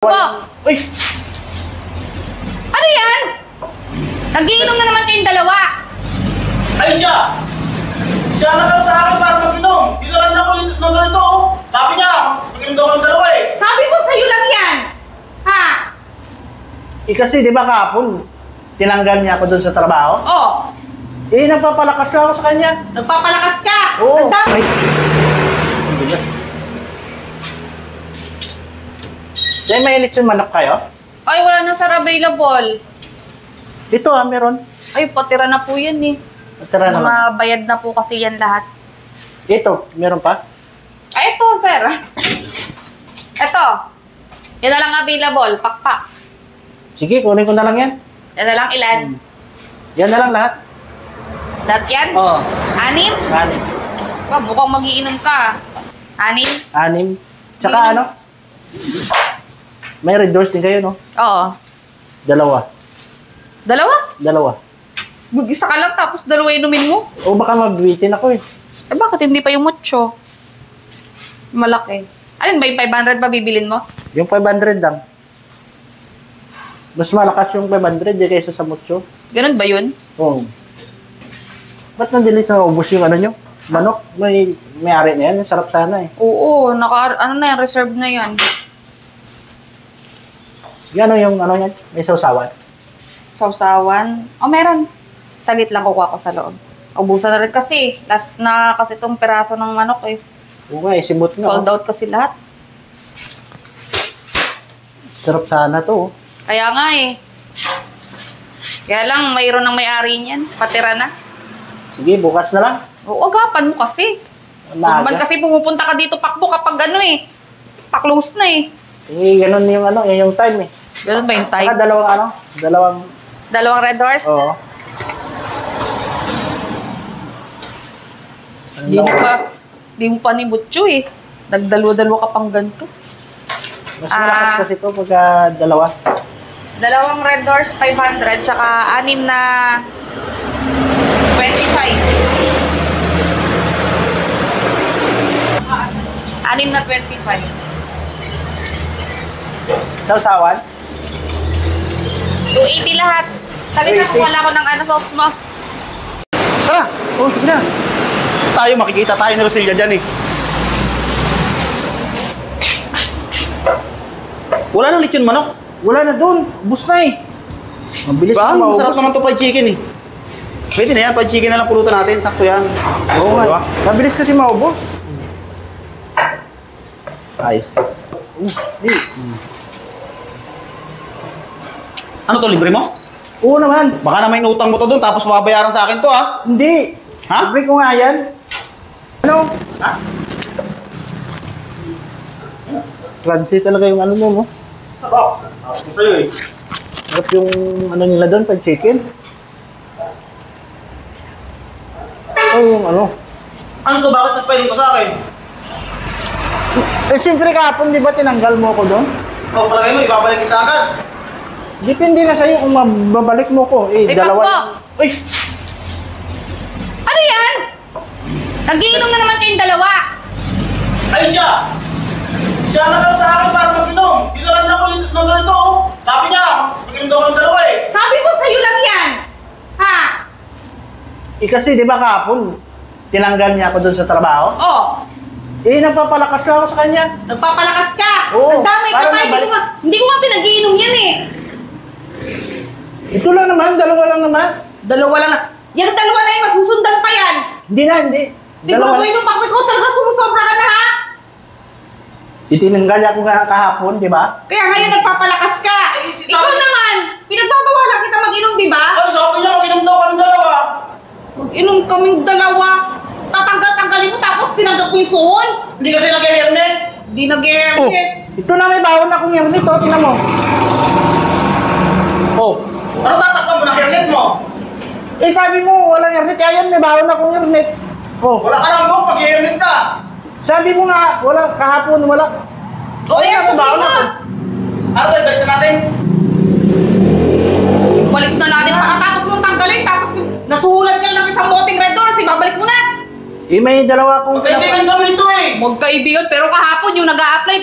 Po! Uy! Ano yan? Nagiinom na naman kayong dalawa. Ay siya! Siya nakal sa akin para mag-inom. Kinalan niya ko ng ganito oh. Sabi niya, mag-inom daw kang dalawa eh. Sabi mo sa'yo lang yan. Ha? Kasi di ba kahapon, tinanggal niya ako doon sa trabaho? Oh. Nagpapalakas lang ako sa kanya. Nagpapalakas ka. Oo. Nagdami. Dahil may lechon manok kayo? Ay, wala na sir available. Ito meron. Ay, patira na po yan eh. Tara naman. Mga bayad na po kasi yan lahat. Ito, meron pa? Ay, ito sir. Ito. Yan na lang available. Pakpak. Sige, kunin ko na lang yan. Yan na lang ilan? Yan na lang lahat. Lahat yan? Oo. 6? Anim. Mukhang magiinom ka. 6? Anim. Tsaka ano? May red doors din kayo, no? Oo. Dalawa. Dalawa? Mag-isa ka lang tapos dalawa inumin mo? O baka mabitin ako eh. Eh bakit hindi pa yung mucho? Malaki. Alin ba yung 500 ba bibilin mo? Yung 500 lang. Mas malakas yung 500 kaysa sa mucho. Ganun ba yun? Oo. Ba't nandilit sa ubos yung ano nyo? Manok? May-ari na yan. Sarap sana eh. Oo, ano na yan, reserve na yan. Yan yung ano yan? May sausawan. Sausawan? Oh, meron. Saglit lang kukuha ko sa loob. Ubusan na rin kasi. Last na kasi itong peraso ng manok eh. Oo nga, simot nga. Sold out kasi lahat. Sarap sana to. Kaya nga eh. Kaya lang, mayroon ng may-ari niyan. Patira na. Sige, bukas na lang. Oo, agapan mo kasi. Maaga. Kasi pumupunta ka dito pakbo kapag ano eh. Pa-close na eh. Ganun yung ano, yung time eh. Ganun ba yung Saka time? dalawang Red Horse? Oo. Di mo pa ni Butcho eh. Nagdalwa-dalwa ka pang ganito. Mas malakas kasi ito pagka dalawa. Dalawang Red Horse, 500, tsaka 6 na 25. 6 na 25. Sausawan? 280 lahat. Sabi na kung wala ko ng ano sauce mo. Tara! Oh, sige na. Tayo, makikita tayo ni Rosilya dyan eh. Wala nang lechon manok. Wala na doon. Bus na eh. Mabilis Diba? na maubos. Masarap naman to fried chicken eh. Pwede na yan, fried chicken na lang pulutan natin. Sakto yan. Oo nga. Diba? Mabilis kasi maubos. Ayos to. Ano to, libre mo? Oo naman. Baka naman inutang mo to doon tapos mababayaran sa akin to ha? Hindi. Ha? Libre ko nga yan. Ano? Ha? Crunchy talaga yung ano mo, no? Ako sa'yo eh. Sarap yung ano nila doon, pag chicken. Oh, yung ano. Ano to, bakit nagpailing ko sa akin? Eh, siyempre kahapon, di ba tinanggal mo ako doon? O, palagay mo, ibabalik kita agad. Depende na sa'yo kung mababalik mo ko. Dalawa. Uy! Ano yan? Nagiinom na naman kayong dalawa. Ay siya! Siya nakal sa akin para mag-inom. Kinalan niya ko ng ganito oh. Sabi niya, mag-inom daw kang dalawa eh. Sabi mo sa'yo lang yan. Ha? Kasi di ba kahapon, tinanggal niya ako doon sa trabaho? Oh. Nagpapalakas lang ako sa kanya. Nagpapalakas ka. Oo, Nagdamay ka para pa. mabalik. Hindi ko nga pinag-iinom yan eh. Ito lang naman, dalawa lang naman. Dalawa lang. Yan dalawa na yung masusundan pa yan. Hindi. Siguro ko yung pakwi ko talaga sumusobra ka na ha. Itinanggal niya ako nga kahapon, di ba? Kaya ngayon nagpapalakas ka. Ikaw naman, pinagbabawalan kita mag-inom, di ba? Ay, sabi niya, mag-inom daw kang dalawa. Mag-inom kaming dalawa. Tatanggal-tanggalin mo tapos tinanggal ko yung suhon. Hindi kasi nag-hernet. Di nag-e-hernet. Ito na may bawon akong hernet, oh. Tingnan mo. Oh. Ano tatakpan mo ng hernet mo? Sabi mo, walang hernet. Ayan, may bawon akong hernet. Oh. Wala ka lang mo, pag-hernet ka. Sabi mo nga, wala, kahapon, wala. O yan, sa sabi bawon mo. ako. Ano tayo, balik na natin? Balik na natin pakatapos mong tanggalin tapos nasuhulan ka lang isang boteng Red Horse, ibabalik mo na. May dalawa akong... Magkaibigan kami ito eh. Magkaibigan, pero kahapon yung nag-a-apply,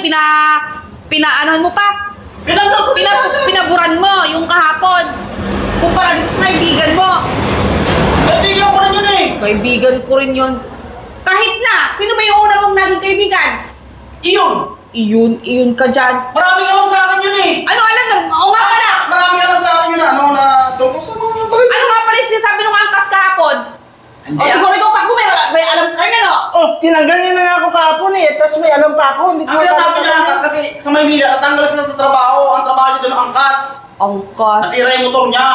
pinaanohan mo pa. Pinaburan mo yung kahapon. Kumpara dito sa kaibigan mo. Kaibigan ko rin yun eh. Kaibigan ko rin yun. Kahit na, sino ba yung una mong naging kaibigan? Iyon ka dyan. Maraming alam sa akin yun eh. Ano alam mo? Oo nga pala. Maraming alam sa akin yun ano na tungkol sa mga Ano nga pala yung sinasabi nung angkas kahapon? O siguro ikaw pa may alam ka rin ano? Oh, tinanggal niya na nga ako kahapon eh. Tapos may alam pa ako. Hindi ko Ang sinasabi niya angkas kasi sa Maynila, natanggal sila sa trabaho. Ang trabaho niya doon ang angkas. Angkas. Nasira yung motor niya.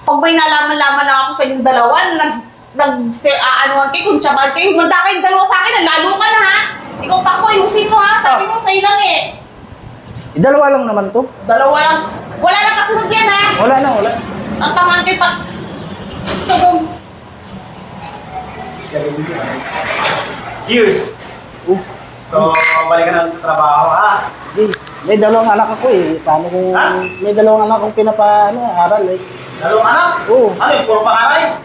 Pag may nalaman-laman lang ako sa inyong dalawa, anuhan kayo, kung tsabahan kayo, manda kayong dalawa sa akin, lalo ka na ha? Ikaw pa ko, ayusin mo ha? Sabi mo sa'yo lang eh. Dalawa lang naman to. Dalawa lang. Wala lang kasunod yan ha? Wala na, wala. Ang tamaan kayo pa. Cheers! Oh, So, balik ka na ulit sa trabaho, ha? okay. May dalawang anak ako eh. Paano kung Ha? may dalawang anak akong aral eh. Dalawang anak? Oo. Ano yung puro pangaray?